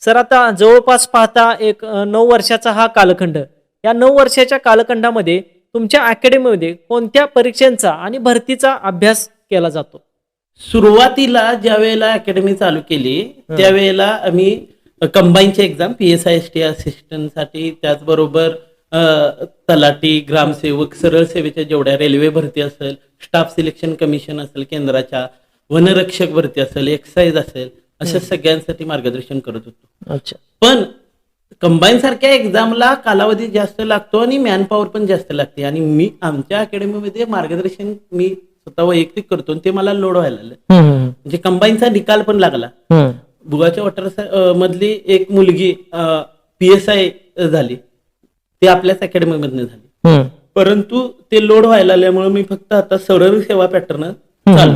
Sir आता जवळपास पाहता एक 9 वर्षाचा हा कालखंड. या 9 वर्षाच्या कालखंडामध्ये तुमच्या अकॅडमीमध्ये कोणत्या परीक्षांचा आणि भरतीचा अभ्यास केला जातो? सुरुवातीला ज्यावेळेला अकॅडमी चालू केली त्यावेळेला आम्ही कंबाईनची एक्झाम PSI-ST असिस्टंटसाठी, त्याचबरोबर तलाठी, ग्रामसेवक, सरळ सेवेच्या जेवढ्या रेल्वे भरती असेल, स्टाफ सिलेक्शन कमिशन असेल केंद्राच्या, वनरक्षक भरती असेल, एक्साईज असेल, अशा सगळ्यांसाठी मार्गदर्शन करत होतो. अच्छा. पण कंबाईन सारख्या एक्झामला कालावधी जास्त लागतो आणि मॅनपॉवर पण जास्त लागते, आणि मी आमच्या अकॅडमीमध्ये मार्गदर्शन मी स्वतः वैयक्तिक करतो आणि ते मला लोड व्हायला लागलं. म्हणजे कंबाईनचा निकाल पण लागला. बुगाच्या वॉटर मधली एक मुलगी PSI झाली, ती आपल्याच अकॅडमी मधनं झाली. परंतु ते लोड व्हायला लागल्यामुळे मी फक्त आता सरळ सेवा पॅटर्न चालू